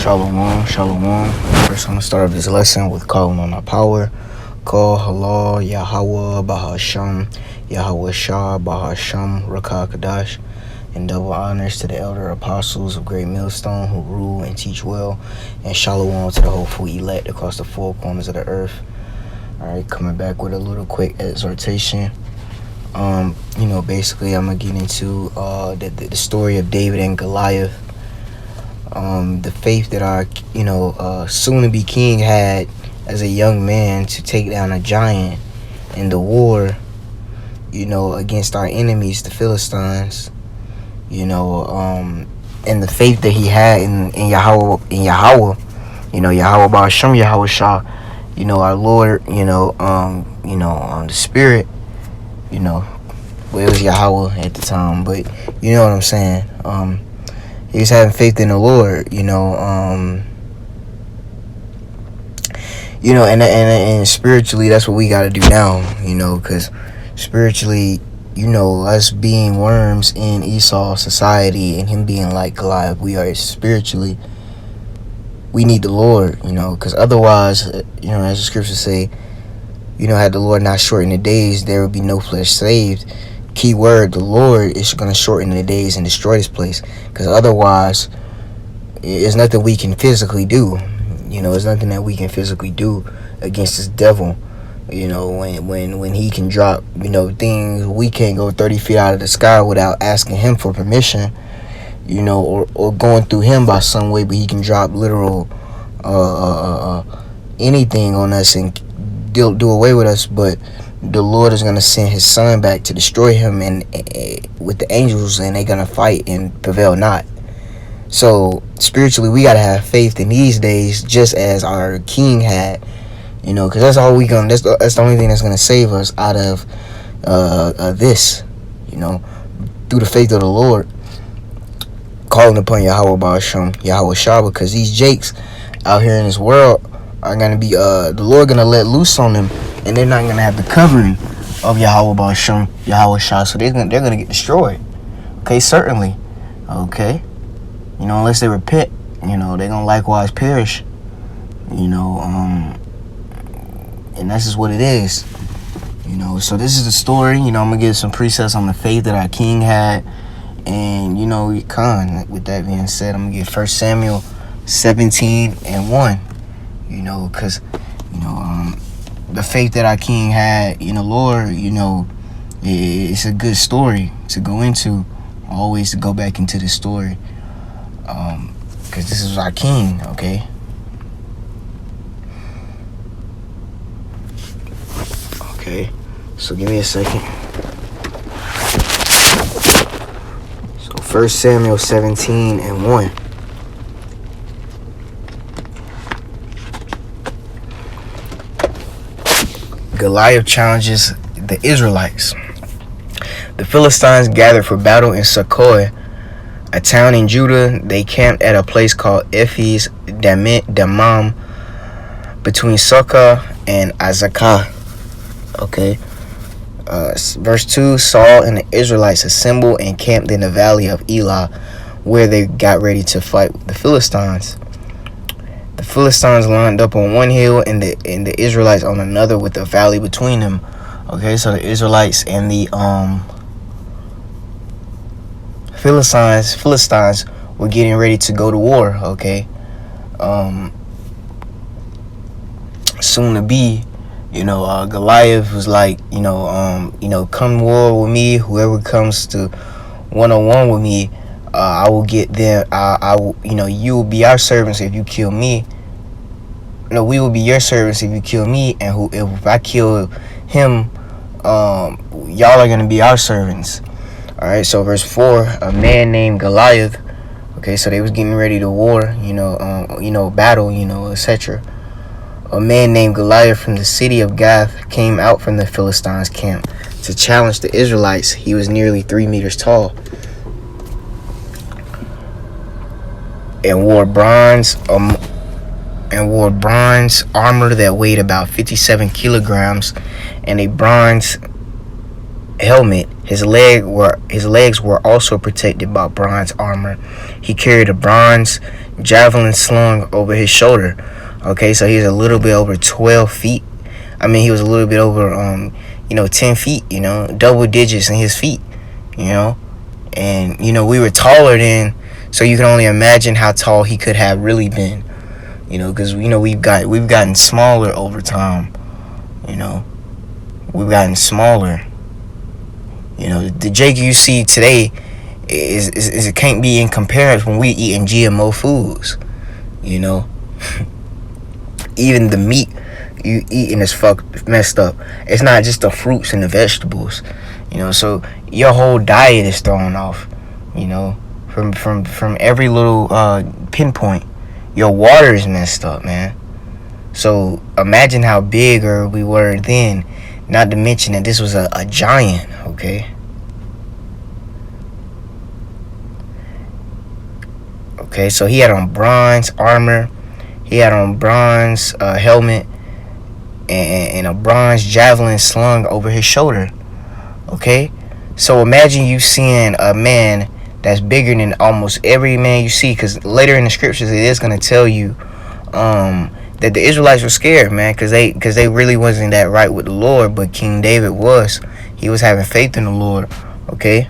Shalom, shalom. First, I'm gonna start off this lesson with calling on our power. Call halal, Yahweh, Bahasham, Yahweh Shah, Bahasham, Rakah Kadash. And double honors to the elder apostles of Great Millstone who rule and teach well. And shalom to the hopeful elect across the four corners of the earth. Alright, coming back with a little quick exhortation. Basically I'm gonna get into the story of David and Goliath. The faith that our soon-to-be king had as a young man to take down a giant in the war, against our enemies, the Philistines, and the faith that he had in Yahweh, Yahweh Ba'ashem, Yahweh Shah, our Lord, the Spirit, well, it was Yahweh at the time, but you know what I'm saying. He was having faith in the Lord, and spiritually, that's what we got to do now, because spiritually, us being worms in Esau's society and him being like Goliath, we are spiritually, we need the Lord, because otherwise, as the scriptures say, had the Lord not shortened the days, there would be no flesh saved. Key word, the Lord is going to shorten the days and destroy this place, because otherwise there's nothing we can physically do. There's nothing that we can physically do against this devil. When he can drop things, we can't go 30 feet out of the sky without asking him for permission, or going through him by some way, but he can drop literal anything on us and do away with us. But the Lord is going to send his son back to destroy him and with the angels, and they're going to fight and prevail not. So spiritually, we got to have faith in these days, just as our king had, because that's all that's the only thing that's going to save us out of this, through the faith of the Lord, calling upon Yahweh Ba'ashem, Yahweh Shah, because these jakes out here in this world are going to be, the Lord going to let loose on them, and they're not going to have the covering of Yahweh Ba'ashem, Yahweh Shah, so they're going to get destroyed. Okay, certainly. Okay. Unless they repent, they're going to likewise perish. And that's just what it is. So this is the story. I'm going to give some precepts on the faith that our king had. And, with that being said, I'm going to give 1 Samuel 17 and 1. Because, the faith that our king had in the Lord, it's a good story to go into. Always to go back into the story. Because this is our king, okay? Okay, so give me a second. So 1 Samuel 17 and 1. Goliath challenges the Israelites. The Philistines gathered for battle in Succoth, a town in Judah. They camped at a place called Ephes Damam, between Succoth and Azekah. Okay. Verse 2, Saul and the Israelites assembled and camped in the valley of Elah, where they got ready to fight the Philistines. The Philistines lined up on one hill and the Israelites on another, with a valley between them. Okay, so the Israelites and the Philistines were getting ready to go to war. Okay, soon to be, Goliath was like, come war with me. Whoever comes to 1-on-1 with me, I will get them. I will, you will be our servants if you kill me. No, we will be your servants if you kill me, and if I kill him, y'all are gonna be our servants. All right. So verse 4, a man named Goliath. Okay, so they was getting ready to war, battle, etc. A man named Goliath from the city of Gath came out from the Philistines' camp to challenge the Israelites. He was nearly 3 meters tall and wore bronze armor that weighed about 57 kilograms and a bronze helmet. His legs were also protected by bronze armor. He carried a bronze javelin slung over his shoulder. Okay, so he's a little bit over 12 feet. I mean, he was a little bit over 10 feet, double digits in his feet, and we were taller than, so you can only imagine how tall he could have really been, because we've gotten smaller over time. We've gotten smaller. The Jake you see today is it can't be in comparison when we eating GMO foods. Even the meat you eating is messed up. It's not just the fruits and the vegetables. So your whole diet is thrown off. From every little pinpoint. Your water is messed up, man. So imagine how bigger we were then. Not to mention that this was a giant, okay? Okay, so he had on bronze armor. He had on bronze helmet and a bronze javelin slung over his shoulder. Okay? So imagine you seeing a man that's bigger than almost every man you see, because later in the scriptures it is going to tell you that the Israelites were scared, man, because they really wasn't that right with the Lord, but King David was. He was having faith in the Lord, okay?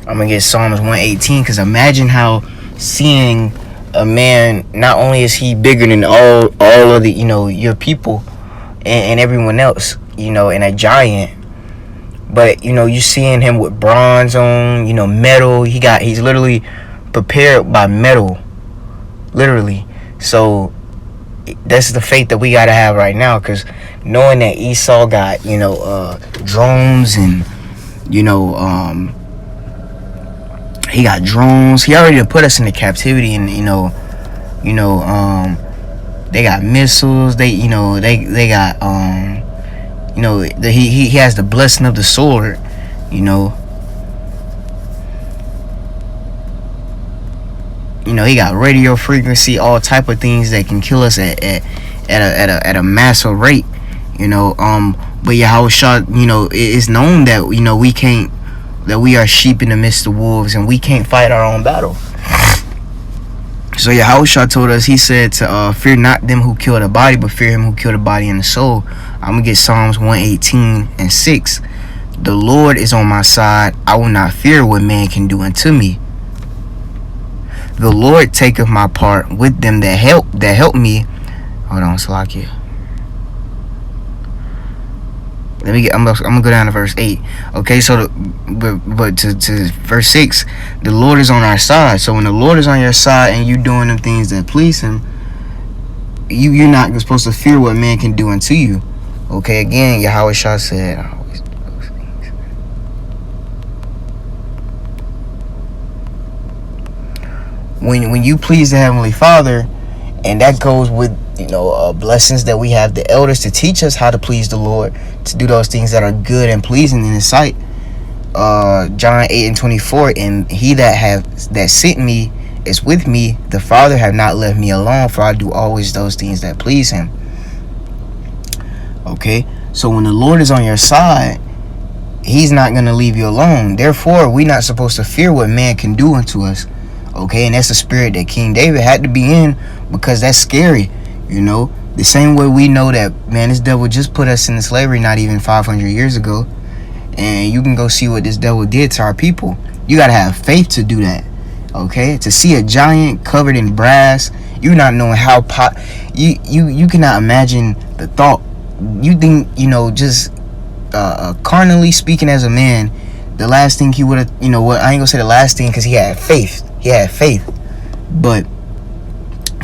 I'm going to get Psalms 118, because imagine how seeing a man, not only is he bigger than all of the, your people and everyone else, and a giant, but, you seeing him with bronze on, metal. He's literally prepared by metal, literally. So that's the faith that we got to have right now, because knowing that Esau got, drones and, he got drones. He already put us into captivity, and they got missiles. They got he has the blessing of the sword. He got radio frequency, all type of things that can kill us at a massive rate. But Yahushua, it's known that we can't. That we are sheep in the midst of wolves, and we can't fight our own battle. So Yahushua told us, he said to fear not them who kill the body, but fear him who kill the body and the soul. I'm going to get Psalms 118:6. The Lord is on my side. I will not fear what man can do unto me. The Lord taketh my part with them that help me. Hold on, Salakia. I'm gonna go down to verse 8. Okay, so but to verse 6, the Lord is on our side. So when the Lord is on your side and you doing them things that please him, you're not supposed to fear what man can do unto you. Okay, again, Yahushua said, when you please the Heavenly Father, and that goes with blessings that we have the elders to teach us how to please the Lord, to do those things that are good and pleasing in his sight. John 8:24, and he that sent me is with me. The Father have not left me alone, for I do always those things that please him. Okay, so when the Lord is on your side, he's not going to leave you alone. Therefore, we're not supposed to fear what man can do unto us. Okay, and that's the spirit that King David had to be in, because that's scary. The same way we know that, man, this devil just put us into slavery not even 500 years ago. And you can go see what this devil did to our people. You got to have faith to do that. Okay? To see a giant covered in brass, you not knowing how you cannot imagine the thought. You think, just carnally speaking as a man, the last thing he would have, I ain't going to say the last thing, because he had faith. He had faith. But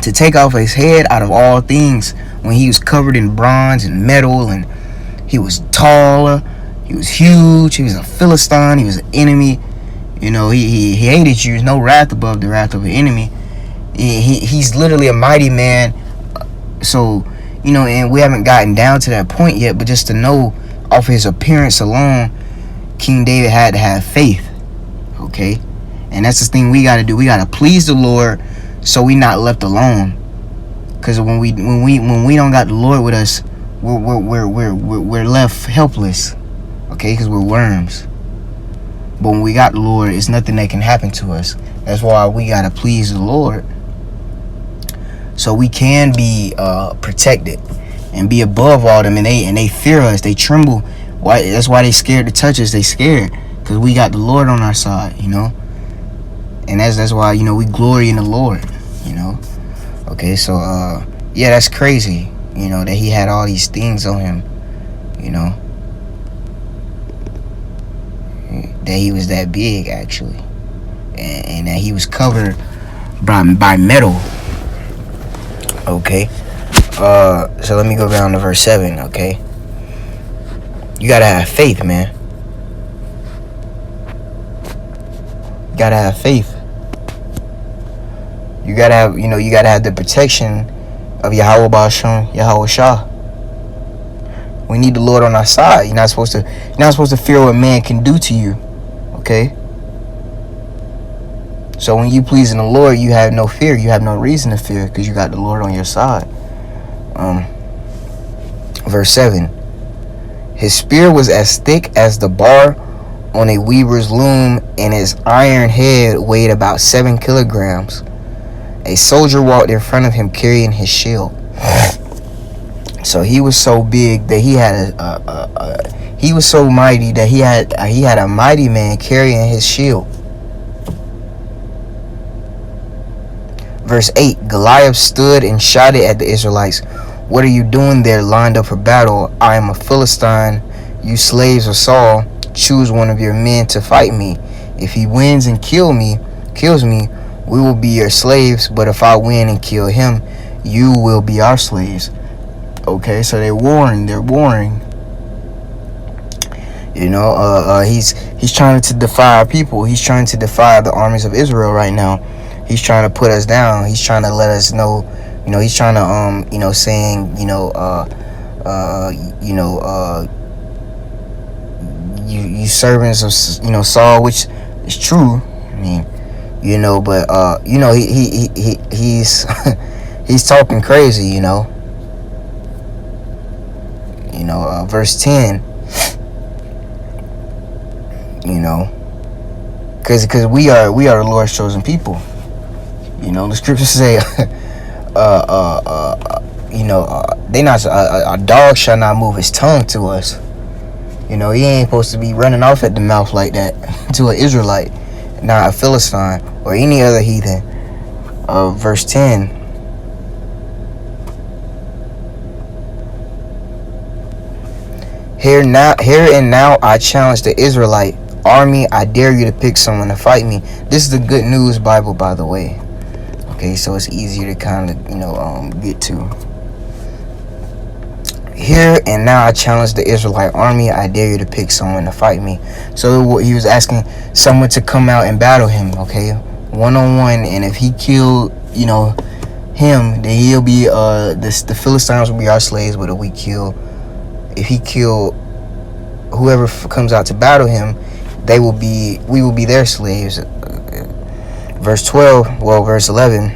to take off his head out of all things, when he was covered in bronze and metal, and he was taller, he was huge, he was a Philistine, he was an enemy. He hated you. There's no wrath above the wrath of an enemy. He's literally a mighty man. So, and we haven't gotten down to that point yet, but just to know off his appearance alone, King David had to have faith. Okay? And that's the thing we got to do. We got to please the Lord so we not left alone. Because when we don't got the Lord with us, we're left helpless. Okay? Because we're worms. But when we got the Lord, it's nothing that can happen to us. That's why we got to please the Lord, so we can be protected and be above all them. And they fear us. They tremble. Why? That's why they scared to touch us. They scared because we got the Lord on our side, And that's why, we glory in the Lord, Okay, so yeah, that's crazy, that he had all these things on him, that he was that big actually, and that he was covered by metal. Okay, so let me go down to verse 7. Okay, you gotta have faith, man. You gotta have faith. You gotta have the protection of Yahweh Basham, Yahweh Shah. We need the Lord on our side. You're not supposed to fear what man can do to you. Okay? So when you pleasing the Lord, you have no fear. You have no reason to fear because you got the Lord on your side. Verse 7. His spear was as thick as the bar on a weaver's loom, and his iron head weighed about 7 kilograms. A soldier walked in front of him carrying his shield. So he was so big that he had he was so mighty that he had a mighty man carrying his shield. Verse 8, Goliath stood and shouted at the Israelites, "What are you doing there lined up for battle? I am a Philistine, you slaves of Saul. Choose one of your men to fight me. If he wins and kills me, we will be your slaves. But if I win and kill him, you will be our slaves." Okay, so they're warring. He's trying to defy our people. He's trying to defy the armies of Israel right now. He's trying to put us down. He's trying to let us know, he's trying to saying, you servants of Saul, which is true. I mean, but he's he's talking crazy, verse 10, because we are the Lord's chosen people. The scriptures say, they not a dog shall not move his tongue to us. He ain't supposed to be running off at the mouth like that to an Israelite, not a Philistine or any other heathen. Verse 10. Here and now I challenge the Israelite army. I dare you to pick someone to fight me. This is the Good News Bible, by the way. Okay, so it's easier to kind of get to. Here and now I challenge the Israelite army. I dare you to pick someone to fight me. So he was asking someone to come out and battle him, okay, 1-on-1. And if he killed, him, then he'll be the Philistines will be our slaves. But if he killed whoever comes out to battle him, we will be their slaves. Verse 11.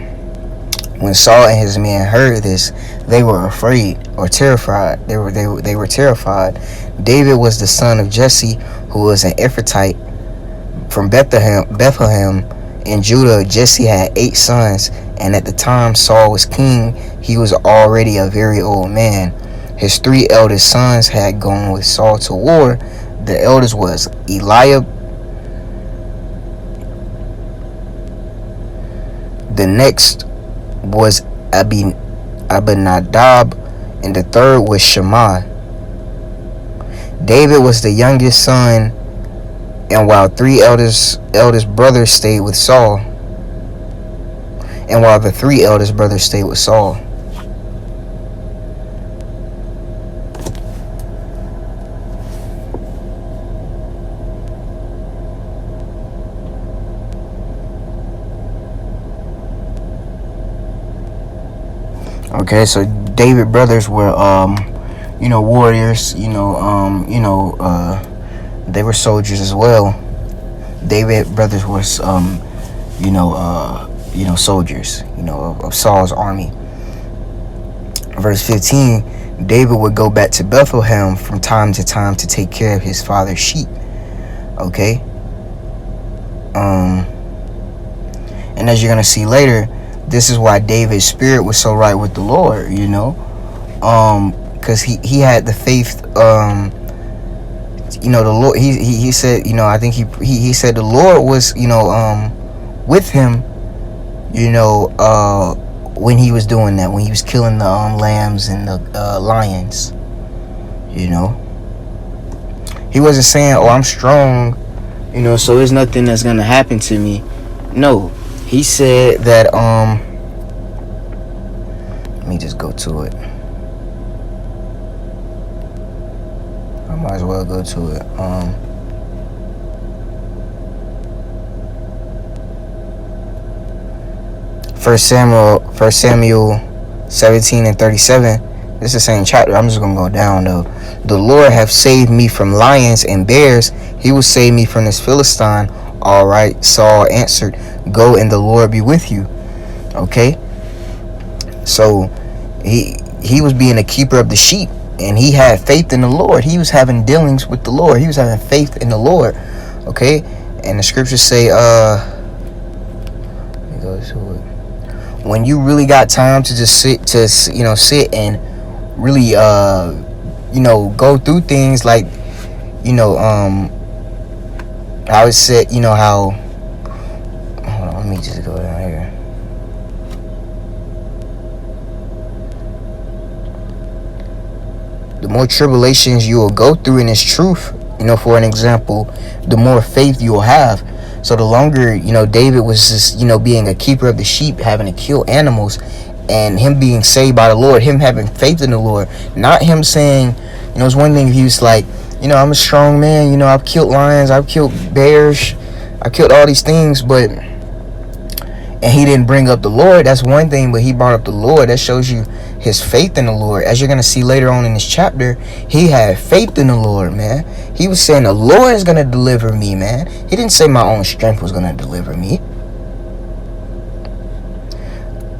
When Saul and his men heard this, they were afraid or terrified. They were terrified. David was the son of Jesse, who was an Ephrathite from Bethlehem in Judah. Jesse had 8 sons, and at the time Saul was king, he was already a very old man. His 3 eldest sons had gone with Saul to war. The eldest was Eliab. The next was Abinadab, and the third was Shammah. David was the youngest son, and while 3 eldest brothers stayed with Saul, Okay, so David brothers were warriors. They were soldiers as well. David brothers was soldiers. Of Saul's army. Verse 15, David would go back to Bethlehem from time to time to take care of his father's sheep. Okay. And as you're gonna see later, this is why David's spirit was so right with the Lord, because he had the faith. The Lord. He said, I think he said the Lord was, with him, when he was doing that, when he was killing the lambs and the lions. He wasn't saying, "Oh, I'm strong, so there's nothing that's gonna happen to me." No, he said that. Let me just go to it. I might as well go to it. First Samuel 17 and 37. This is the same chapter. I'm just gonna go down though. The Lord have saved me from lions and bears. He will save me from this Philistine. All right. Saul answered, "Go, and the Lord be with you." Okay. So he was being a keeper of the sheep, and he had faith in the Lord. He was having dealings with the Lord. He was having faith in the Lord. Okay. And the scriptures say, let me go to it. When you really got time to just sit and really go through things like how it said, how, hold on, let me just go down here. The more tribulations you will go through in this truth, for an example, the more faith you will have. So the longer, David was just, being a keeper of the sheep, having to kill animals, and him being saved by the Lord, him having faith in the Lord, not him saying, it's one thing if he was like, I'm a strong man, I've killed lions, I've killed bears, I killed all these things, and he didn't bring up the Lord. That's one thing, but he brought up the Lord. That shows you his faith in the Lord. As you're going to see later on in this chapter, he had faith in the Lord, man. He was saying the Lord is going to deliver me, man. He didn't say my own strength was going to deliver me.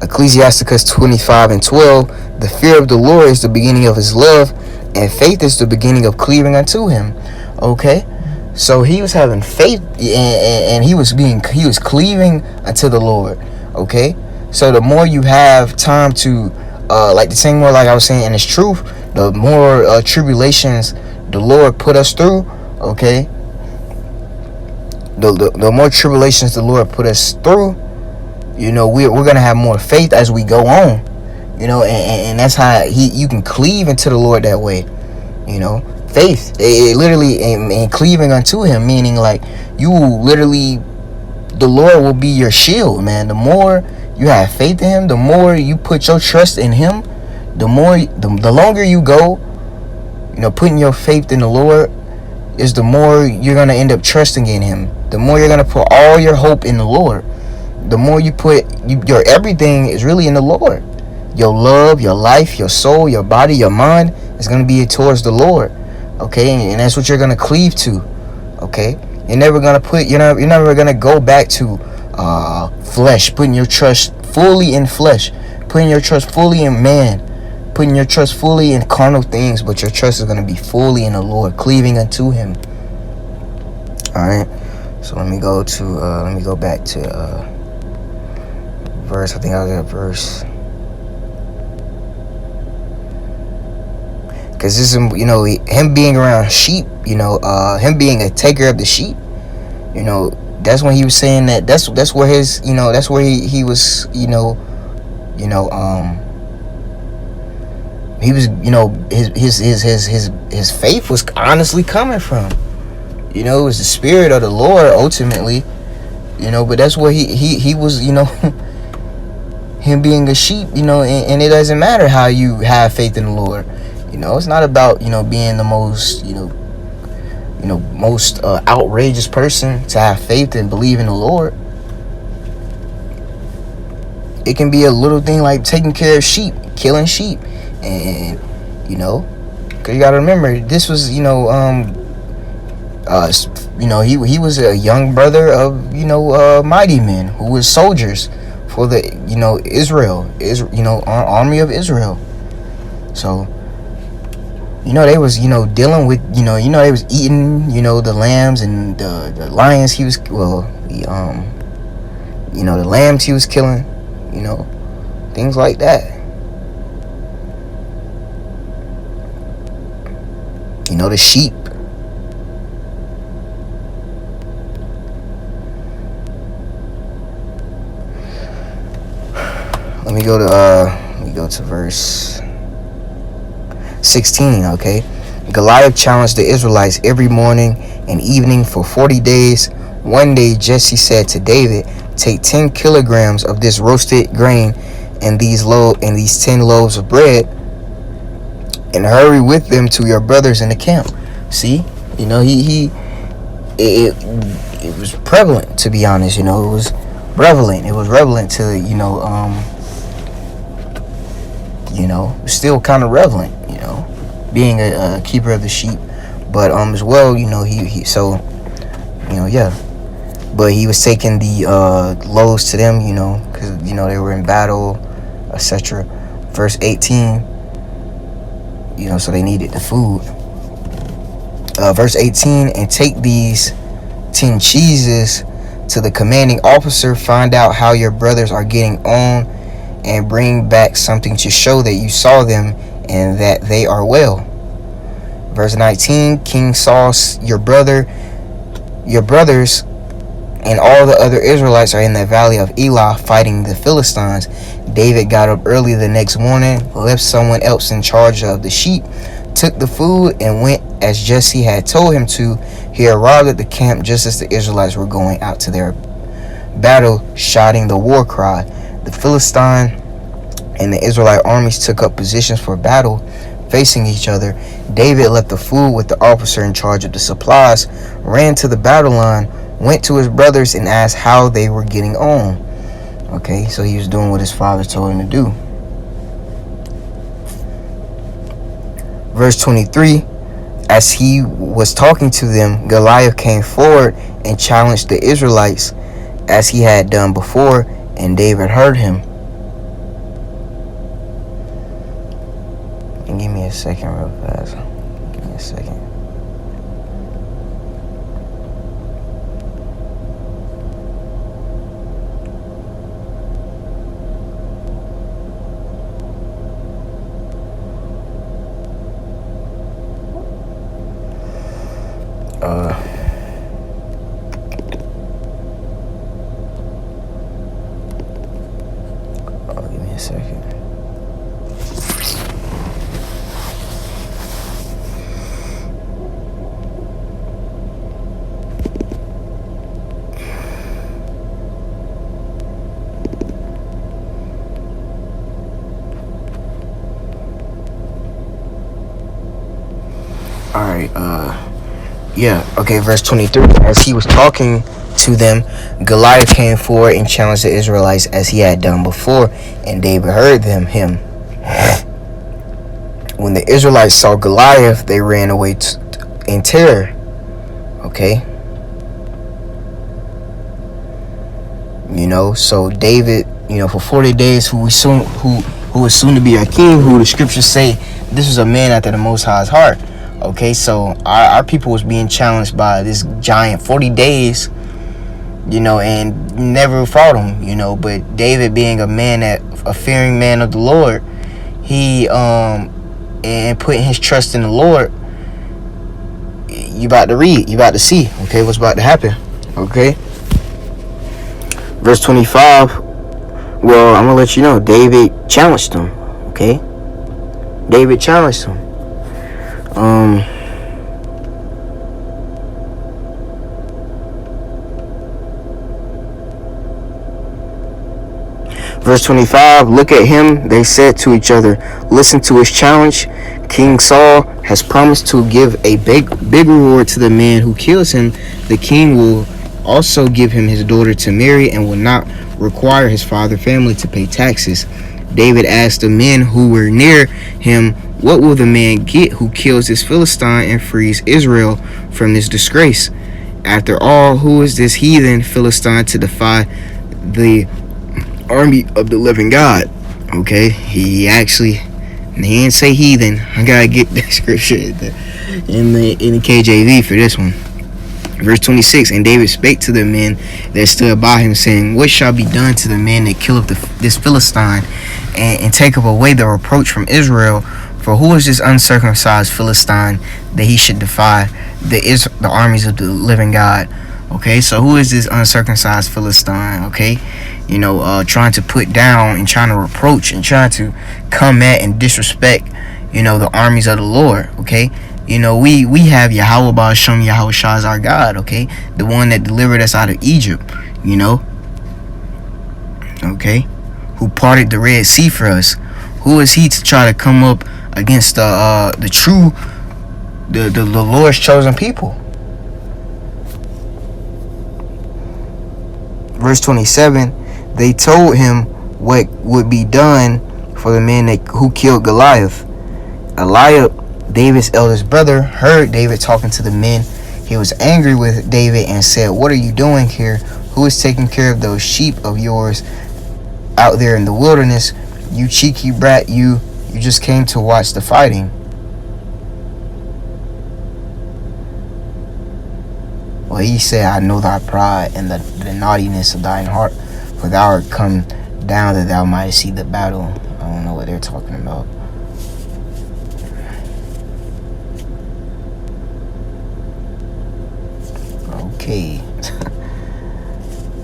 Ecclesiasticus 25 and 12, the fear of the Lord is the beginning of his love, and faith is the beginning of cleaving unto him. Okay? So he was having faith, and he was cleaving unto the Lord. Okay? So the more you have time to like the same more, like I was saying in this truth, the more tribulations the Lord put us through, okay? The more tribulations the Lord put us through, we're gonna have more faith as we go on, and that's how you can cleave into the Lord that way, faith. It literally and cleaving unto him, meaning like you will literally, the Lord will be your shield, man. The more you have faith in him, the more you put your trust in him, the longer you go, putting your faith in the Lord, is the more you're going to end up trusting in him. The more you're going to put all your hope in the Lord. The more you put your everything is really in the Lord. Your love, your life, your soul, your body, your mind is going to be towards the Lord. Okay? And that's what you're going to cleave to. Okay? You're never going to go back to flesh, putting your trust fully in flesh, putting your trust fully in man, putting your trust fully in carnal things, but your trust is going to be fully in the Lord, cleaving unto him. All right. So let me go back to verse. I think I was at verse, because this is, him being around sheep, him being a taker of the sheep, that's when he was saying that that's where his, that's where he was, he was, his faith was honestly coming from, it was the spirit of the Lord ultimately, but that's where he was, him being a sheep, and it doesn't matter how you have faith in the Lord, it's not about, being the most, most outrageous person to have faith and believe in the Lord. It can be a little thing like taking care of sheep, killing sheep, and because you got to remember, this was he was a young brother of mighty men who was soldiers for the army of Israel. So they was dealing with they was eating the lambs and the lions he was the lambs he was killing, things like that. The sheep. Let me go to verse 16, okay? Goliath challenged the Israelites every morning and evening for 40 days. One day Jesse said to David, "Take 10 kilograms of this roasted grain and these 10 loaves of bread and hurry with them to your brothers in the camp." See? It was prevalent, to be honest. It was relevant. It was relevant to still kind of relevant, being a keeper of the sheep, but as well, but he was taking the loaves to them, because they were in battle, etc. Verse 18, so they needed the food. Verse 18, and take these 10 cheeses to the commanding officer, find out how your brothers are getting on, and bring back something to show that you saw them and that they are well. Verse 19, King Saul, your brothers, and all the other Israelites are in the valley of Elah fighting the Philistines. David got up early the next morning, left someone else in charge of the sheep, took the food, and went as Jesse had told him to. He arrived at the camp just as the Israelites were going out to their battle, shouting the war cry. The Philistine and the Israelite armies took up positions for battle, facing each other. David left the food with the officer in charge of the supplies, ran to the battle line, went to his brothers, and asked how they were getting on. Okay, so he was doing what his father told him to do. Verse 23, as he was talking to them, Goliath came forward and challenged the Israelites as he had done before, and David heard him. And give me a second real fast. Give me a second. Give me a second. Alright, verse 23. As he was talking to them, Goliath came forward and challenged the Israelites as he had done before, and David heard him. When the Israelites saw Goliath, they ran away in terror. Okay? So David, for 40 days, who was soon to be our king, who the scriptures say this was a man after the Most High's heart. Okay, so our people was being challenged by this giant 40 days, and never fought him, but David, being a fearing man of the Lord, he and putting his trust in the Lord, you about to see, okay, what's about to happen. Okay, verse 25. Well, I'm gonna let you know, David challenged him. Okay, David challenged him. Verse 25, look at him, they said to each other. Listen to his challenge. King Saul has promised to give a big reward to the man who kills him. The king will also give him his daughter to marry and will not require his father's family to pay taxes. David asked the men who were near him, "What will the man get who kills this Philistine and frees Israel from this disgrace? After all, who is this heathen Philistine to defy the army of the living God?" Okay, he didn't say heathen. I gotta get the scripture in the KJV for this one. Verse 26, and David spake to the men that stood by him, saying, "What shall be done to the men that kill up this Philistine, and take up away the reproach from Israel? For who is this uncircumcised Philistine that he should defy the armies of the living God?" Okay, so who is this uncircumcised Philistine? Okay, trying to put down and trying to reproach and trying to come at and disrespect, the armies of the Lord. Okay, we have Yahweh Ba'ashem Yahweh Shah as our God. Okay, the one that delivered us out of Egypt. Okay, who parted the Red Sea for us. Who is he to try to come up against the Lord's chosen people? Verse 27, they told him what would be done for the men who killed Goliath. Eliab, David's eldest brother, heard David talking to the men. He was angry with David and said, "What are you doing here? Who is taking care of those sheep of yours out there in the wilderness? You cheeky brat, you just came to watch the fighting." Well, he said, "I know thy pride and the naughtiness of thine heart, for thou art come down that thou mightest see the battle." I don't know what they're talking about. Okay.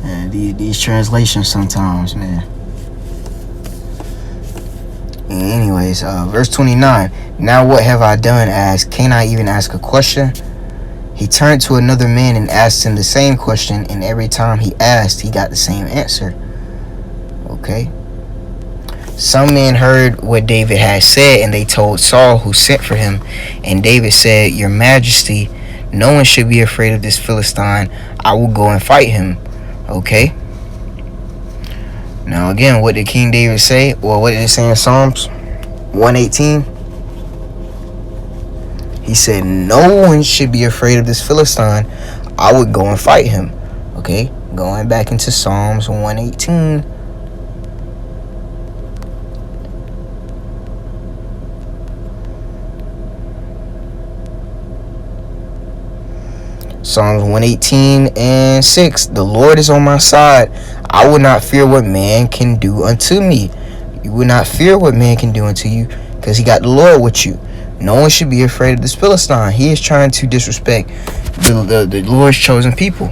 Man, these translations sometimes, man. Anyways, verse 29. Now what have I done? Asked. Can't I even ask a question? He turned to another man and asked him the same question, and every time he asked, he got the same answer. Okay. Some men heard what David had said, and they told Saul, who sent for him. And David said, "Your Majesty, no one should be afraid of this Philistine. I will go and fight him." Okay. Now again, what did King David say? Well, what did it say in Psalms 118? He said, "No one should be afraid of this Philistine. I would go and fight him." Okay, going back into Psalms 118. Psalms 118 and 6. The Lord is on my side. I will not fear what man can do unto me. You will not fear what man can do unto you, because he got the Lord with you. No one should be afraid of this Philistine. He is trying to disrespect the Lord's chosen people.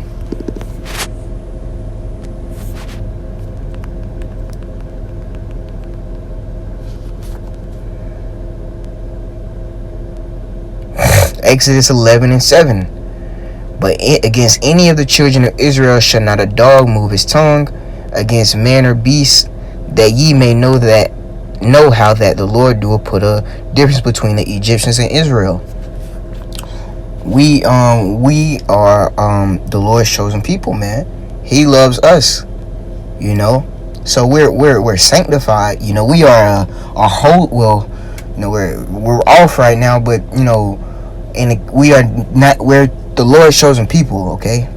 Exodus 11 and 7. But against any of the children of Israel shall not a dog move his tongue against man or beast, that ye may know how that the Lord doeth put a difference between the Egyptians and Israel. We are the Lord's chosen people, man. He loves us, So we're sanctified. We are a whole. Well, we're off right now, but and we are not. We're the Lord's chosen people. Okay.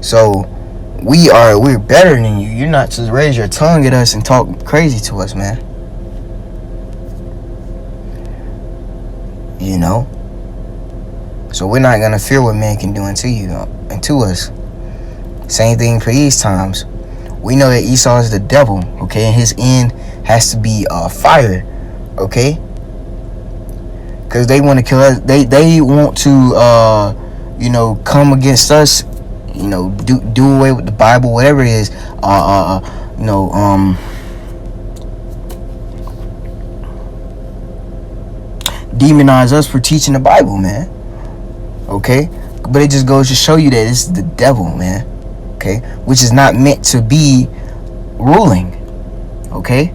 So we're better than you. You're not to raise your tongue at us and talk crazy to us, man. So we're not gonna fear what man can do unto us. Same thing for these times. We know that Esau is the devil, okay, and his end has to be fire, okay? Because they want to kill us. They want to come against us, do away with the Bible, whatever it is, demonize us for teaching the Bible, man. Okay, but it just goes to show you that it's the devil, man. Okay, which is not meant to be ruling. Okay,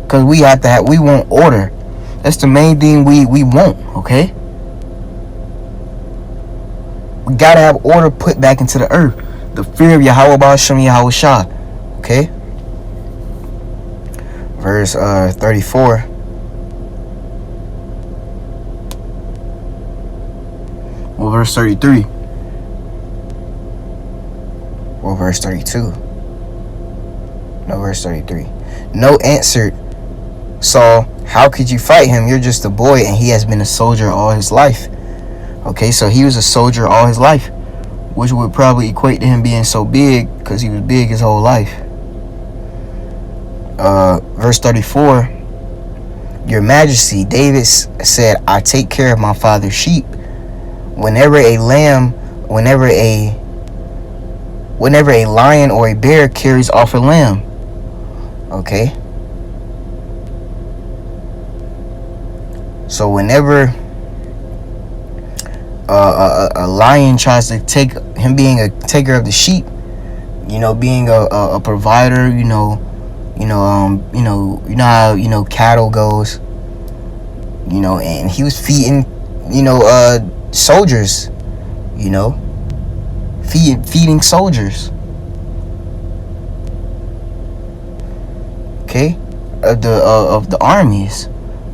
because we want order. That's the main thing we want. Okay, we gotta have order put back into the earth. The fear of Yahweh Ba'Shem Yahweh Shah. Okay? Verse 34. Well, verse 33. Well, verse 32. No, verse 33. No answered Saul, how could you fight him? You're just a boy, and he has been a soldier all his life. Okay, so he was a soldier all his life, which would probably equate to him being so big, because he was big his whole life. Verse 34. Your Majesty, David said, I take care of my father's sheep. Whenever a lion or a bear carries off a lamb. Okay. So whenever a lion tries to take him, being a taker of the sheep, being a provider, you know how cattle goes, and he was feeding, soldiers, feeding soldiers. Okay, of the armies.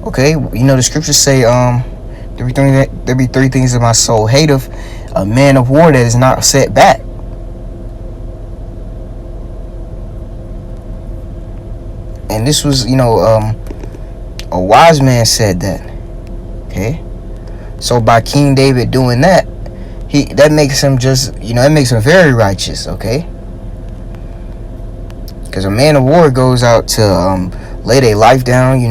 Okay, the scriptures say there be three things that my soul hateth: a man of war that is not set back. And this was, a wise man said that. Okay, so by King David doing that, that makes him it makes him very righteous. Okay, because a man of war goes out to lay their life down. They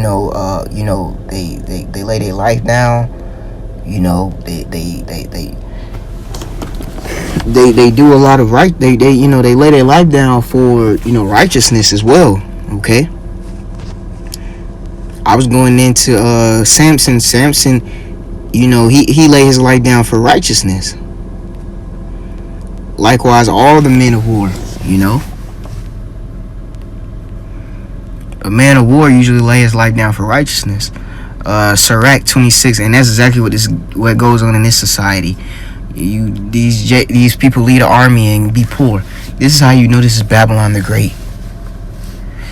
lay their life down. They do a lot of right. They lay their life down for righteousness as well. Okay. I was going into Samson. Samson, he laid his life down for righteousness. Likewise, all the men of war, a man of war usually lays his life down for righteousness. Sirach 26, and that's exactly what goes on in this society. These people lead an army and be poor. This is how you know this is Babylon the Great.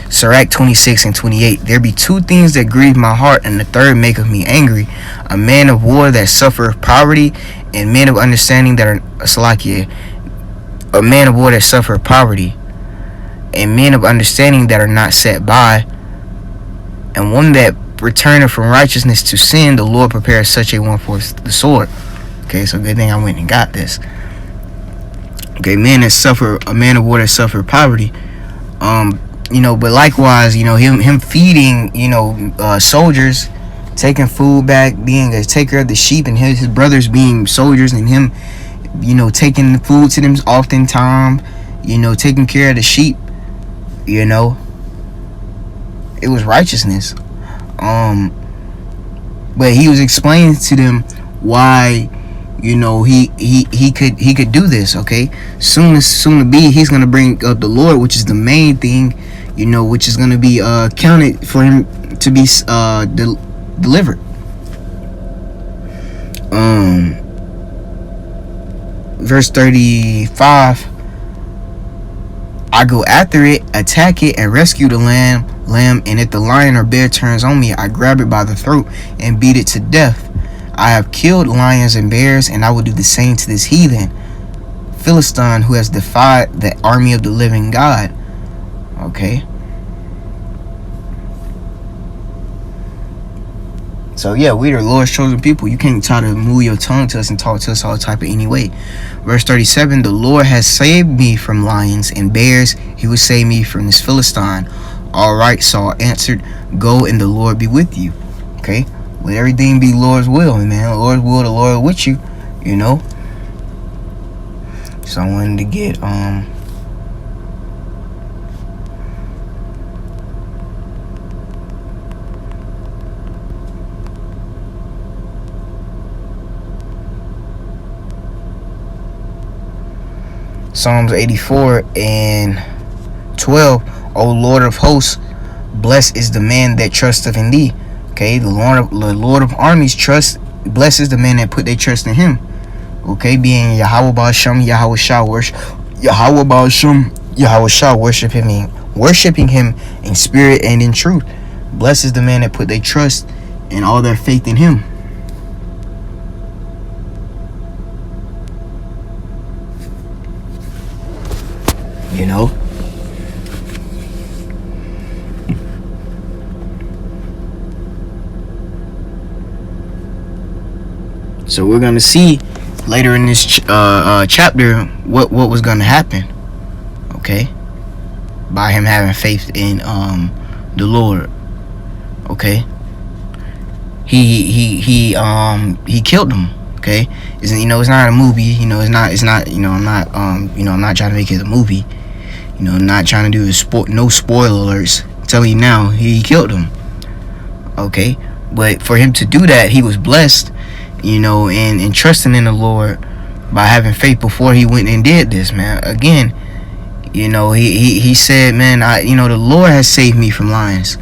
Sirach 26 and 28. There be two things that grieve my heart, and the third maketh me angry: a man of war that suffereth poverty, and men of understanding that are Salakia. A man of war that suffereth poverty, and men of understanding that are not set by, and one that returneth from righteousness to sin. The Lord prepares such a one for the sword. Okay, so good thing I went and got this. Okay, a man of war that suffered poverty. But likewise, him feeding, soldiers, taking food back, being a taker of the sheep, and his brothers being soldiers, and him, taking the food to them oftentimes, taking care of the sheep, it was righteousness. But he was explaining to them why, he could do this. Okay, soon to be, he's gonna bring up the Lord, which is the main thing, which is gonna be counted for him to be delivered. Verse 35. I go after it, attack it, and rescue the lamb, and if the lion or bear turns on me, I grab it by the throat and beat it to death. I have killed lions and bears, and I will do the same to this heathen Philistine who has defied the army of the living God. Okay. So yeah, we are the Lord's chosen people. You can't try to move your tongue to us and talk to us all type of any way. Verse 37, the Lord has saved me from lions and bears. He will save me from this Philistine. All right, Saul answered, go and the Lord be with you. Okay, let everything be Lord's will, man. Lord's will, the Lord with you, So I wanted to get Psalms 84 and 12. O Lord of hosts, blessed is the man that trusteth in thee. Okay, the Lord of armies blesses the man that put their trust in him. Okay, being Yahweh Ba'Shem Yahweh Shah, Yahweh Ba'ashum, Yahweh Shah, worshiping him in spirit and in truth. Blessed is the man that put their trust and all their faith in him. You know? So we're gonna see later in this chapter what was gonna happen. Okay, by him having faith in the Lord. Okay, he killed him. Okay, it's not a movie. I'm not trying to make it a movie. I'm not trying to do no spoiler alerts. I'm telling you now, he killed him. Okay, but for him to do that, he was blessed. And trusting in the Lord by having faith before he went and did this, man. Again, he said, man, the Lord has saved me from lions.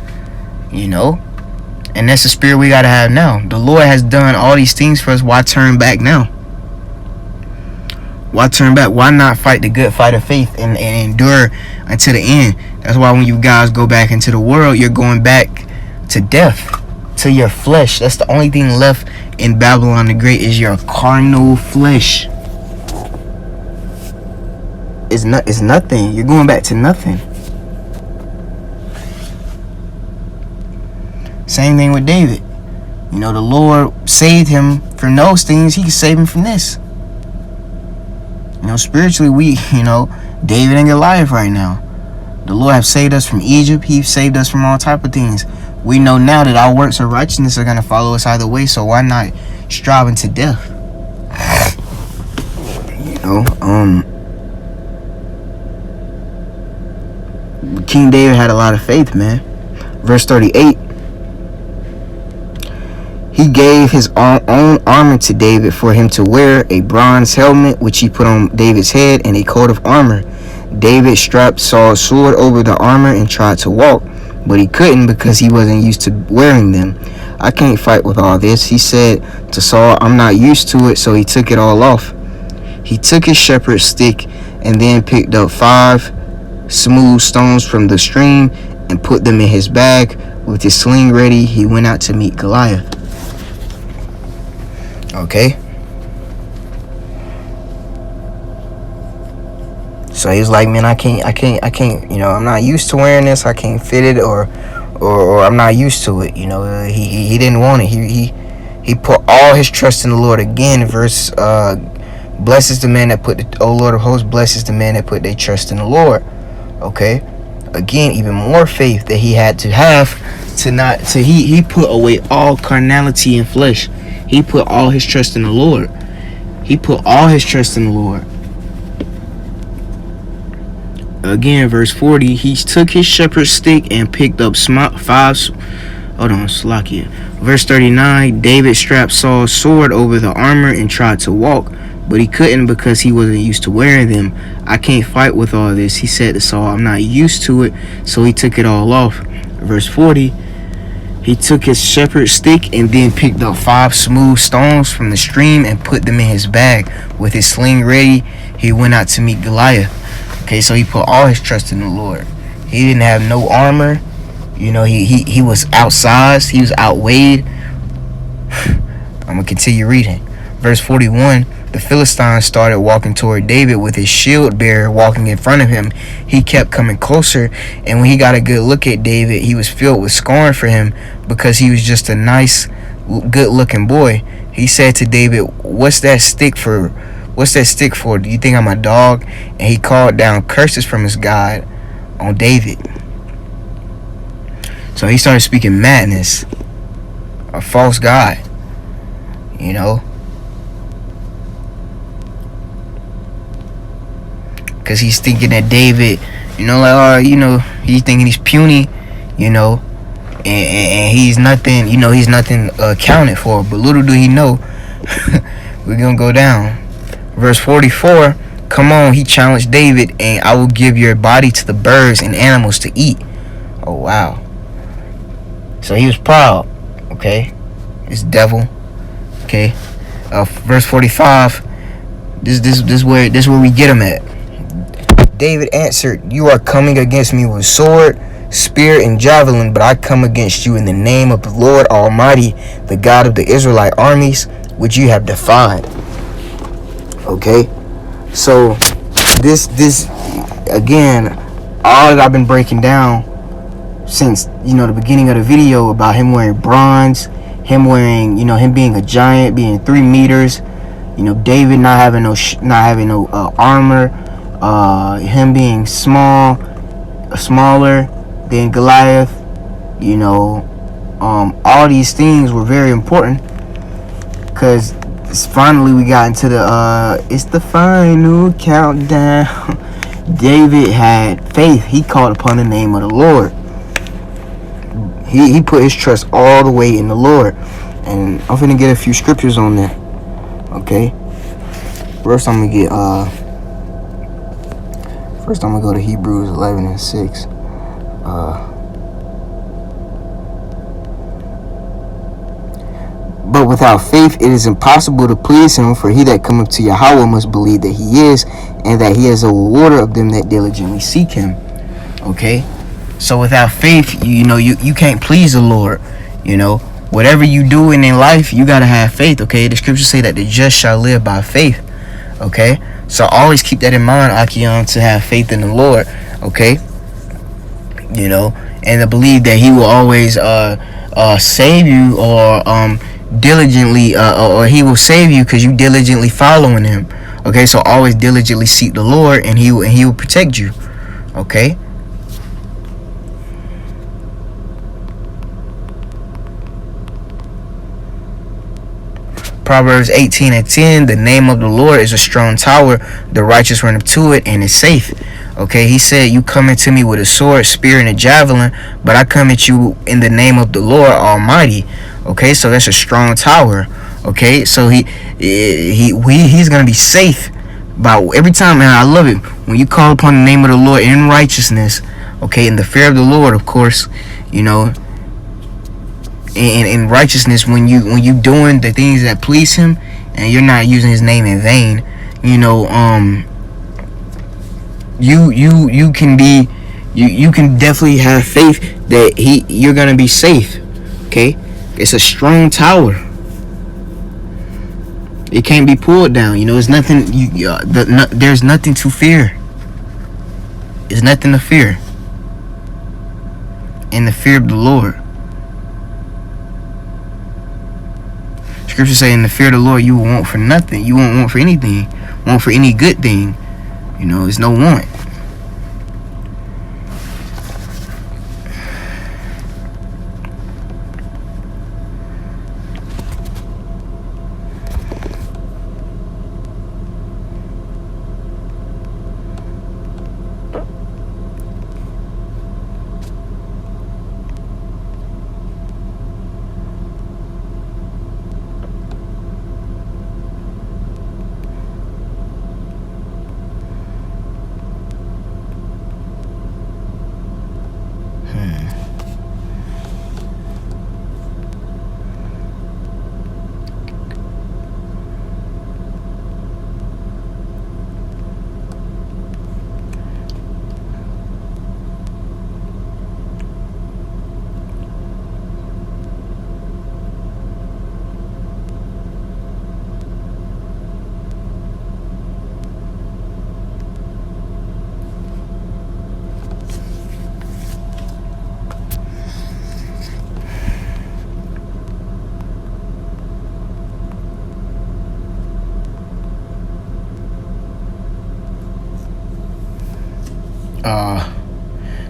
And that's the spirit we gotta have now. The Lord has done all these things for us. Why turn back now? Why turn back? Why not fight the good fight of faith and endure until the end? That's why when you guys go back into the world, you're going back to death, to your flesh. That's the only thing left in Babylon the Great is your carnal flesh. It's nothing. You're going back to nothing. Same thing with David. The Lord saved him from those things. He can save him from this. Spiritually, we, David and Goliath right now. The Lord have saved us from Egypt. He saved us from all type of things. We know now that our works of righteousness are going to follow us either way, so why not striving to death? King David had a lot of faith, man. Verse 38. He gave his own armor to David for him to wear, a bronze helmet which he put on David's head, and a coat of armor. David strapped Saul's sword over the armor and tried to walk, but he couldn't because he wasn't used to wearing them. I can't fight with all this, he said to Saul. I'm not used to it, so he took it all off. He took his shepherd's stick and then picked up 5 smooth stones from the stream and put them in his bag. With his sling ready, he went out to meet Goliath. Okay. So he's like, man, I can't, I'm not used to wearing this. I can't fit it or I'm not used to it. He didn't want it. He put all his trust in the Lord. Again, verse, blesses the man that put O Lord of hosts, blesses the man that put their trust in the Lord. Okay. Again, even more faith that he had to have he put away all carnality and flesh. He put all his trust in the Lord. He put all his trust in the Lord. Again, verse 40, he took his shepherd's stick and picked up 5. Hold on, Slakia. Verse 39, David strapped Saul's sword over the armor and tried to walk, but he couldn't because he wasn't used to wearing them. I can't fight with all this, he said to Saul. I'm not used to it, so he took it all off. Verse 40, he took his shepherd's stick and then picked up 5 smooth stones from the stream and put them in his bag. With his sling ready, he went out to meet Goliath. Okay, so he put all his trust in the Lord. He didn't have no armor. He was outsized. He was outweighed. I'm going to continue reading. Verse 41, the Philistine started walking toward David with his shield bearer walking in front of him. He kept coming closer, and when he got a good look at David, he was filled with scorn for him because he was just a nice, good-looking boy. He said to David, what's that stick for? Do you think I'm a dog? And he called down curses from his God on David. So he started speaking madness. A false God. Because he's thinking that David, he's thinking he's puny, and he's nothing, he's nothing accounted for. But little do he know, we're going to go down. Verse 44, come on, he challenged David, and I will give your body to the birds and animals to eat. Oh, wow. So he was proud, okay? This devil, okay? Verse 45, this where we get him at. David answered, "You are coming against me with sword, spear, and javelin, but I come against you in the name of the Lord Almighty, the God of the Israelite armies, which you have defied." Okay, so this again, all that I've been breaking down since the beginning of the video about him wearing bronze, him wearing him being a giant, being 3 meters, David not having no armor, him being smaller than Goliath, all these things were very important, because finally we got into it's the final countdown. David had faith. He called upon the name of the Lord. He put his trust all the way in the Lord. And I'm finna get a few scriptures on that. Okay. First I'm gonna go to Hebrews 11:6. But without faith it is impossible to please him, for he that cometh to Yahweh must believe that he is, and that he is a rewarder of them that diligently seek him. Okay? So without faith, you can't please the Lord. Whatever you do in life, you gotta have faith. Okay? The scriptures say that the just shall live by faith. Okay? So always keep that in mind, Akion, to have faith in the Lord. Okay? And to believe that he will always save you, or diligently, or he will save you because you diligently following him. Okay, so always diligently seek the Lord, and he will protect you. Okay. Proverbs 18:10, the name of the Lord is a strong tower, the righteous run up to it and is safe. Okay, he said, you come into me with a sword, spear, and a javelin, but I come at you in the name of the Lord Almighty. Okay, so that's a strong tower. Okay, so he's gonna be safe by every time. Man, I love it when you call upon the name of the Lord in righteousness. Okay, in the fear of the Lord, of course, in righteousness, when you doing the things that please him, and you're not using his name in vain. You can definitely have faith that you're gonna be safe. Okay, it's a strong tower. It can't be pulled down. It's nothing. There's nothing to fear. There's nothing to fear in the fear of the Lord. Scripture say, in the fear of the Lord, you will want for nothing. You won't want for anything. Want for any good thing. There's no want.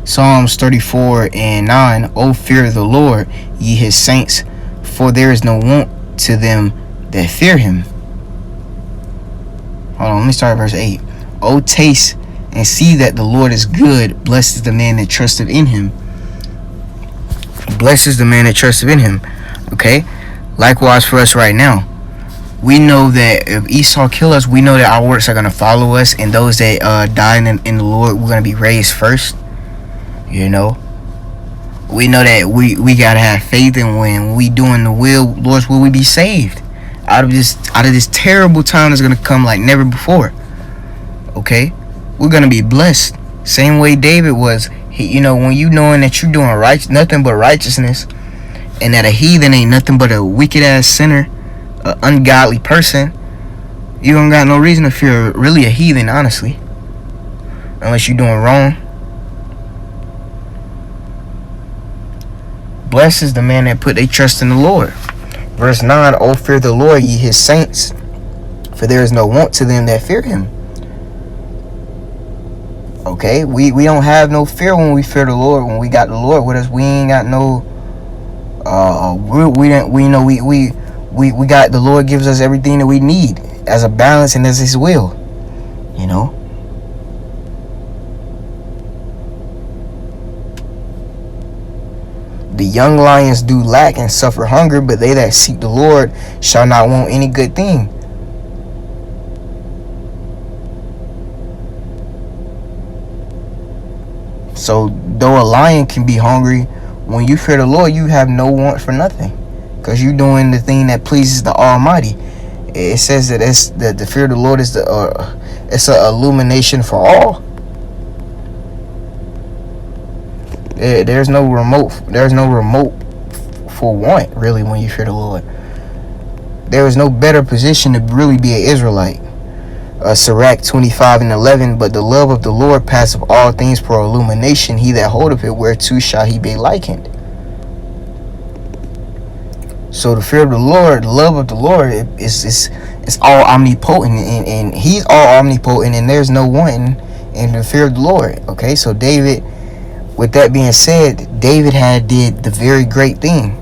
Psalms 34:9. O fear the Lord, ye his saints, for there is no want to them that fear him. Hold on, let me start at verse 8. O taste and see that the Lord is good. Blessed is the man that trusteth in him. Blessed is the man that trusteth in him. Okay? Likewise for us right now. We know that if Esau kill us, we know that our works are going to follow us, and those that die in the Lord, we're going to be raised first. We know that we got to have faith, and when we doing the Lord's will, we be saved out of this terrible time that's going to come like never before. Okay? we're gonna be blessed. Same way David was. When you knowing that you're doing nothing but righteousness, and that a heathen ain't nothing but a wicked ass sinner, an ungodly person, you don't got no reason to fear really a heathen, honestly, unless you're doing wrong. Blessed is the man that put their trust in the Lord. Verse 9, O fear the Lord, ye his saints, for there is no want to them that fear him. Okay, we don't have no fear when we fear the Lord. When we got the Lord with us, we ain't got no we got the Lord gives us everything that we need as a balance and as his will. The young lions do lack and suffer hunger, but they that seek the Lord shall not want any good thing. So though a lion can be hungry, when you fear the Lord, you have no want for nothing, because you're doing the thing that pleases the Almighty. It says that the fear of the Lord is it's an illumination for all. There's no remote for want, really, when you fear the Lord. There is no better position to really be an Israelite. Sirach 25:11, but the love of the Lord passeth all things for illumination. He that holdeth it, whereto shall he be likened? So the fear of the Lord, the love of the Lord, is all omnipotent, and he's all omnipotent, and there's no one in the fear of the Lord. Okay, so David, with that being said, David did the very great thing.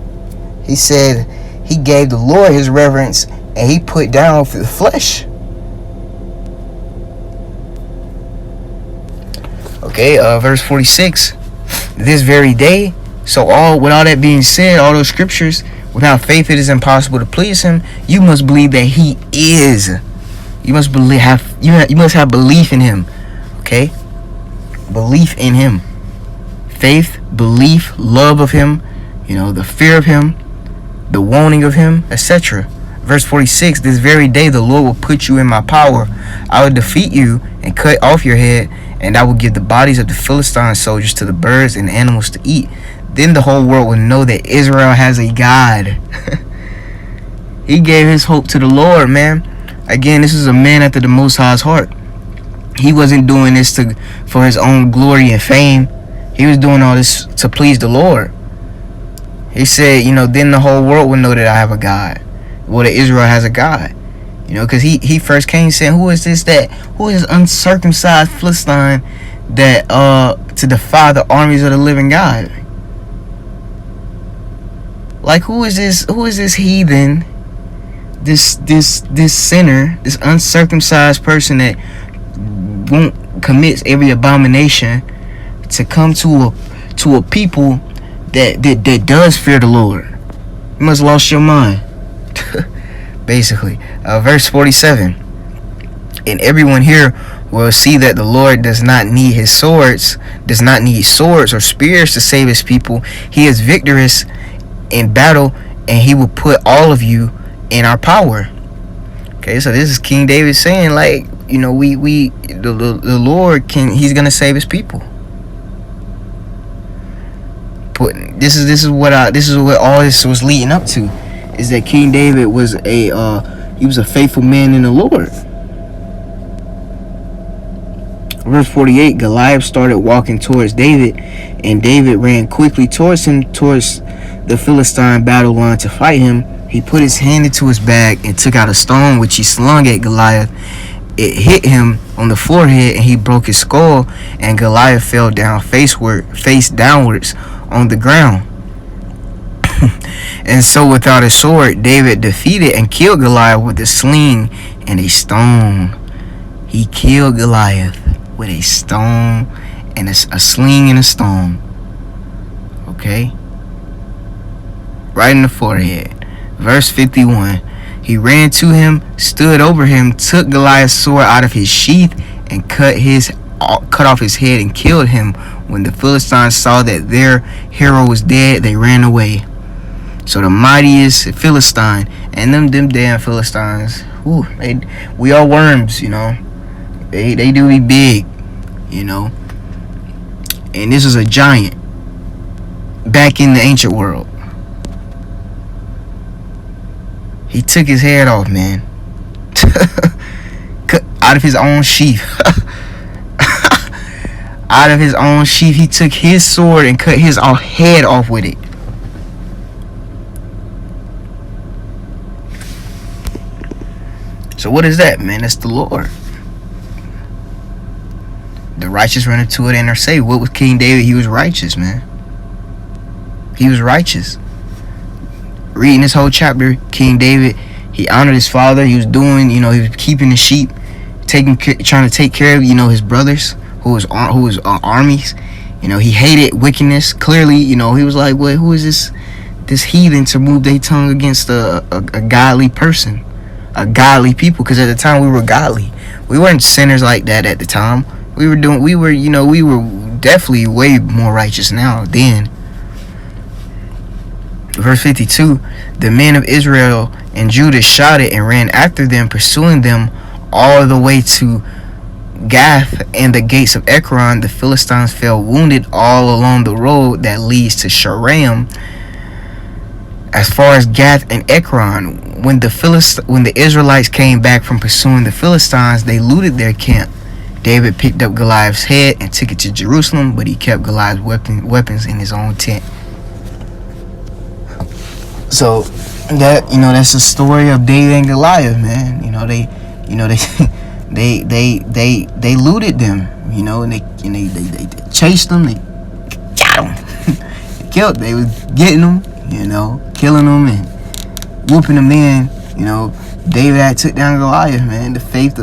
He said he gave the Lord his reverence, and he put down for the flesh. Okay, verse 46. This very day. So with all that being said, all those scriptures, without faith it is impossible to please him. You must believe that he is. You must have belief in him. Okay? Belief in him. Faith, belief, love of him, the fear of him, the wanting of him, etc. Verse 46, this very day the Lord will put you in my power. I will defeat you and cut off your head, and I will give the bodies of the Philistine soldiers to the birds and animals to eat. Then the whole world will know that Israel has a God. He gave his hope to the Lord, man. Again, this is a man after the Most High's heart. He wasn't doing this for his own glory and fame. He was doing all this to please the Lord. He said, then the whole world will know that I have a God. Well, that Israel has a God. Because he first came saying, who is this uncircumcised Philistine that to defy the armies of the living God? Like, who is this heathen, this sinner, this uncircumcised person that commits every abomination to come to a people that does fear the Lord? You must have lost your mind. Basically, verse 47. And everyone here will see that the Lord does not need swords or spears to save his people. He is victorious in battle, and he will put all of you in our power. Okay, so this is King David saying, the Lord he's gonna save his people. But this is what all this was leading up to, is that King David was a faithful man in the Lord. Verse 48, Goliath started walking towards David, and David ran quickly towards the Philistine battle line to fight him. He put his hand into his bag and took out a stone which he slung at Goliath. It hit him on the forehead, and he broke his skull, and Goliath fell down face downwards on the ground. And so without a sword, David defeated and killed Goliath with a sling and a stone. He killed Goliath with a stone and a sling and a stone. Okay? Right in the forehead. Verse 51. He ran to him, stood over him, took Goliath's sword out of his sheath, and cut off his head and killed him. When the Philistines saw that their hero was dead, they ran away. So the mightiest Philistine, and them damn Philistines, we are worms, they do be big. you know. And this was a giant back in the ancient world. He took his head off, man. Cut out of his own sheath. Out of his own sheath, he took his sword and cut his head off with it. So what is that, man? That's the Lord. The righteous run into it and are saved. What was King David? He was righteous, man. He was righteous. Reading this whole chapter, King David, he honored his father. He was doing, he was keeping the sheep, trying to take care of, his brothers who was armies. He hated wickedness. Clearly, he was like, well, who is this heathen to move their tongue against a godly person, a godly people? Because at the time we were godly. We weren't sinners like that at the time. We were definitely way more righteous now then. Verse 52, the men of Israel and Judah shouted and ran after them, pursuing them all the way to Gath and the gates of Ekron. The Philistines fell wounded all along the road that leads to Shaaraim, as far as Gath and Ekron. When the Israelites came back from pursuing the Philistines, they looted their camp. David picked up Goliath's head and took it to Jerusalem, but he kept Goliath's weapons in his own tent. So that's the story of David and Goliath, man. They looted them, and they chased them, they got them. They was getting them, killing them and whooping them in. David had took down Goliath, man. The faith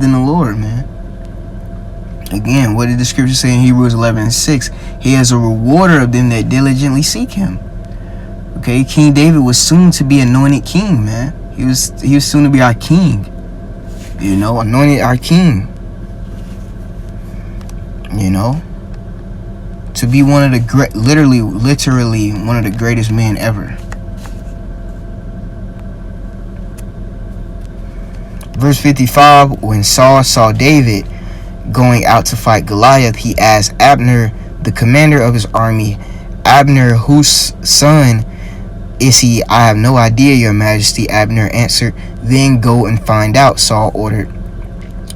in the Lord, man. Again, what did the scripture say in Hebrews 11:6? He is a rewarder of them that diligently seek him. Okay, King David was soon to be anointed king, man. He was soon to be our king. Anointed our king. To be one of the literally one of the greatest men ever. Verse 55, when Saul saw David going out to fight Goliath, he asked Abner, the commander of his army, Abner, whose son is he? I have no idea, your majesty, Abner answered. Then go and find out, Saul ordered.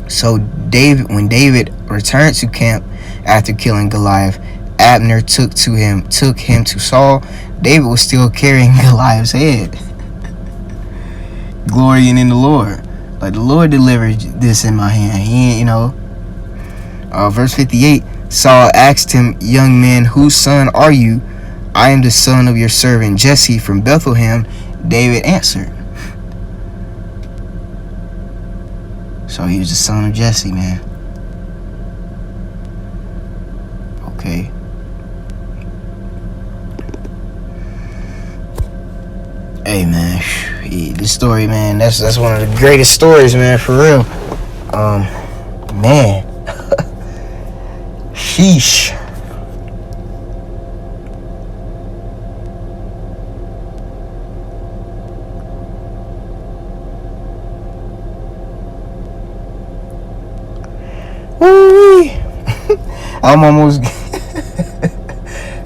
So when David returned to camp after killing Goliath, Abner took him to Saul. David was still carrying Goliath's head, glorying in the Lord. Like, the Lord delivered this in my hand. Verse 58, Saul asked him, young man, whose son are you? I am the son of your servant Jesse from Bethlehem, David answered. So he was the son of Jesse, man. Okay. Hey, man. This story, man, that's one of the greatest stories, man, for real. Man. Sheesh. Woo-wee. I'm almost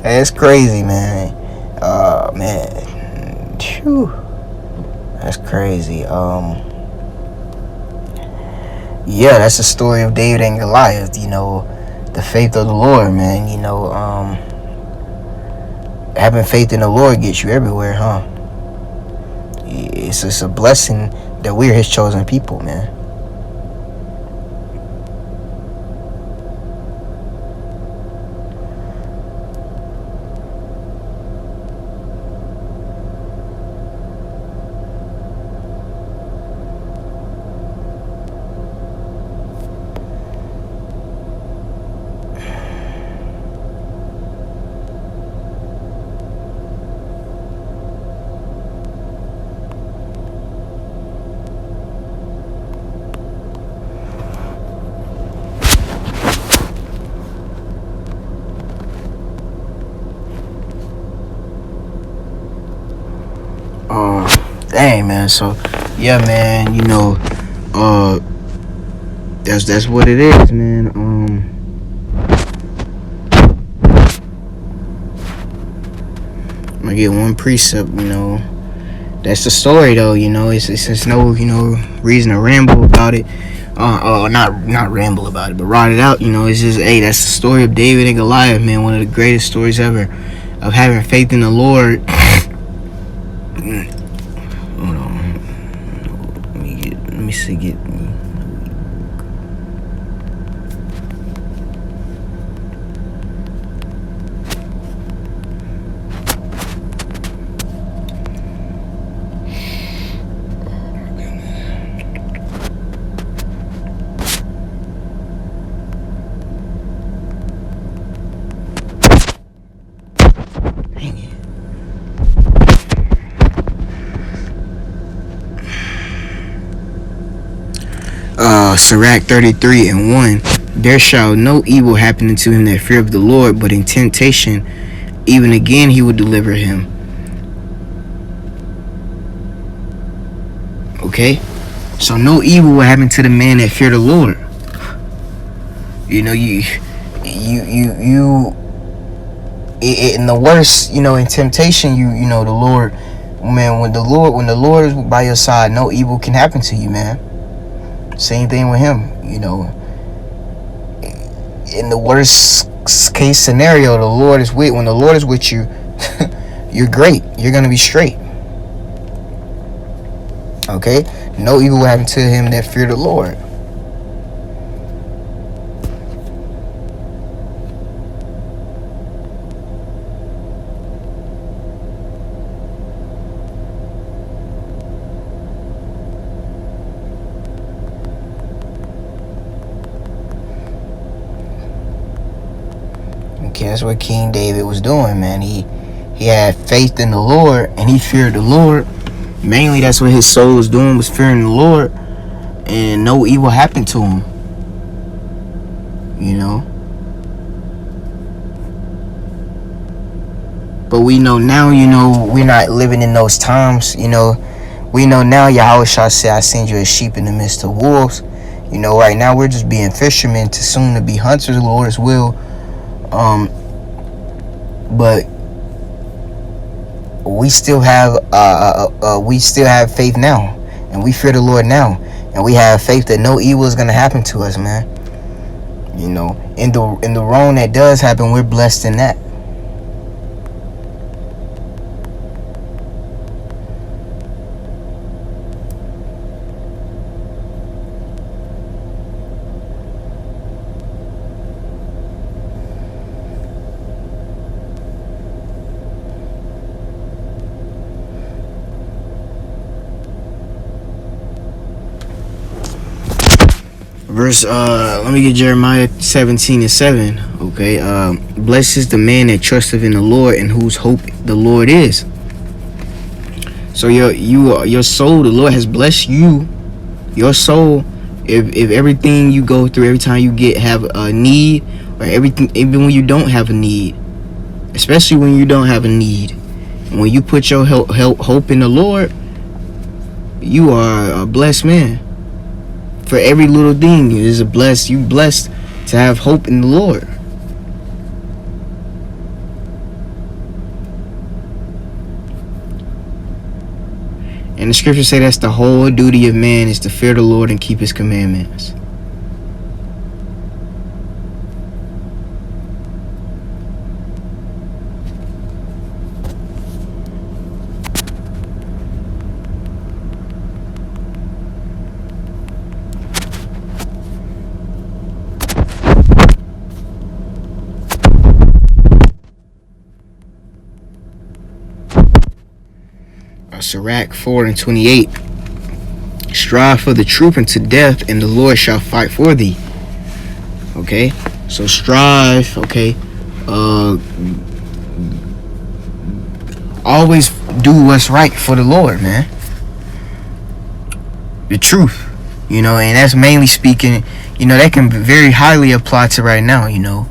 That's crazy, man. Man. Phew. That's crazy. Yeah, that's the story of David and Goliath, the faith of the Lord, man. Having faith in the Lord gets you everywhere, huh? It's a blessing that we're his chosen people, man. Dang, man. So yeah, man, that's what it is, man. I get one precept, you know. That's the story, though, you know. It's no, you know, reason to ramble about it. Not ramble about it, but write it out, you know. It's just, hey, that's the story of David and Goliath, man. One of the greatest stories ever of having faith in the Lord. Hold on. Let me see. Sirach 33:1. There shall no evil happen unto him that feareth the Lord, but in temptation, even again he will deliver him. Okay? So no evil will happen to the man that fear the Lord. You know, you in the worst, you know, in temptation, you know, the Lord, man, when the Lord is by your side, no evil can happen to you, man. Same thing with him, you know. In the worst case scenario, the Lord is with. When the Lord is with you, you're great. You're gonna be straight. Okay? No evil will happen to him that fear the Lord. Okay, that's what King David was doing, man. He had faith in the Lord, and he feared the Lord. Mainly, that's what his soul was doing, was fearing the Lord, and no evil happened to him. You know. But we know now, you know, we're not living in those times. You know, we know now Yahweh shall say, I send you as sheep in the midst of wolves. You know, right now we're just being fishermen to soon to be hunters, the Lord's will. But we still have faith now, and we fear the Lord now, and we have faith that no evil is gonna happen to us, man. You know, in the wrong that does happen, we're blessed in that. Verse, let me get Jeremiah 17:7. Okay, blessed is the man that trusteth in the Lord, and whose hope the Lord is. So your soul, the Lord has blessed you, your soul. If everything you go through, every time you have a need, or everything, even when you don't have a need, especially when you don't have a need, when you put your hope in the Lord, you are a blessed man. For every little thing is a blessed. You blessed to have hope in the Lord. And the scriptures say that's the whole duty of man, is to fear the Lord and keep his commandments. Sirach 4:28. Strive for the truth unto death, and the Lord shall fight for thee. Okay, so strive. Okay, always do what's right for the Lord, man. The truth, you know, and that's mainly speaking. You know, that can very highly apply to right now. You know,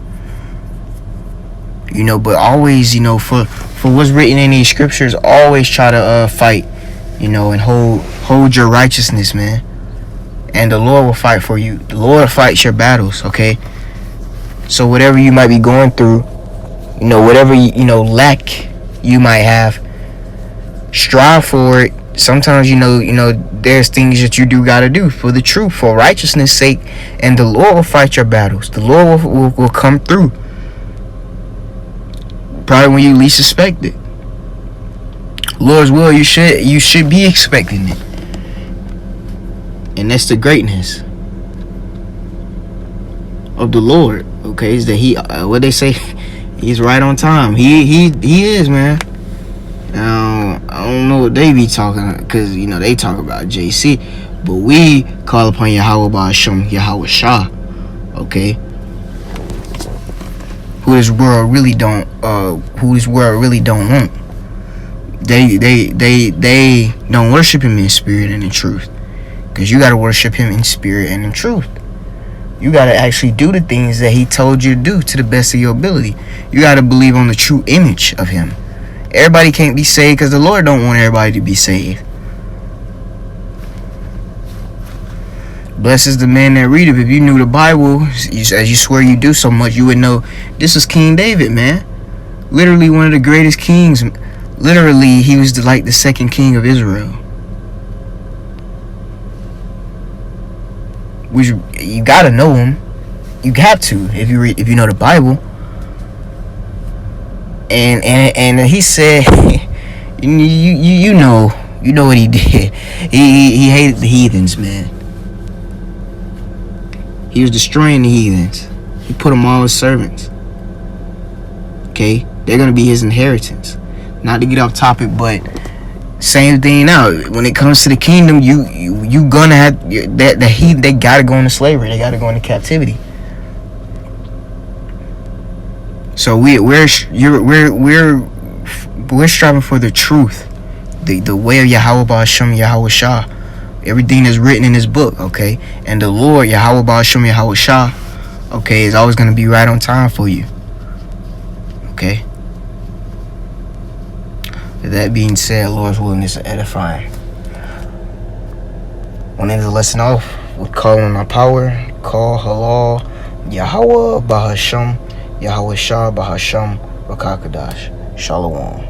but always, you know, for what's written in these scriptures, always try to fight, you know, and hold your righteousness, man. And the Lord will fight for you. The Lord fights your battles, okay? So whatever you might be going through, you know, whatever, you know, lack you might have. Strive for it. Sometimes, there's things that you do gotta do for the truth, for righteousness' sake, and the Lord will fight your battles. The Lord will come through. Probably when you least expect it. Lord's will, you should be expecting it. And that's the greatness of the Lord. Okay, is that He? What they say? He's right on time. He is, man. Now, I don't know what they be talking, because they talk about JC, but we call upon Yahweh Ba'Shem, Yahweh Shah. Okay, who this world really don't want. They don't worship Him in spirit and in truth, because you got to worship Him in spirit and in truth. You got to actually do the things that He told you to do to the best of your ability. You got to believe on the true image of Him. Everybody can't be saved, because the Lord don't want everybody to be saved. Blessed is the man that readeth. If you knew the Bible, as you swear you do so much, you would know this is King David, man. Literally one of the greatest kings. Literally, he was like the second king of Israel. Which you gotta know him. You have to if you know the Bible. And he said, you know what he did. He hated the heathens, man. He was destroying the heathens. He put them all as servants. Okay, they're gonna be his inheritance. Not to get off topic, but same thing now. When it comes to the kingdom, you gonna have that the heathen. They gotta go into slavery. They gotta go into captivity. So we're striving for the truth, the way of Yahweh Ba'Shem, Yahweh Shah, everything that's written in this book, okay? And the Lord, Yahweh Ba'Shem, Yahweh Shah, okay, is always going to be right on time for you, okay? With that being said, Lord's willingness is edifying. We'll end the lesson off with calling on our power, call halal, Yahweh Ba'Shem, Yahweh Shah Ba'Shem Rakakadash. Shalom.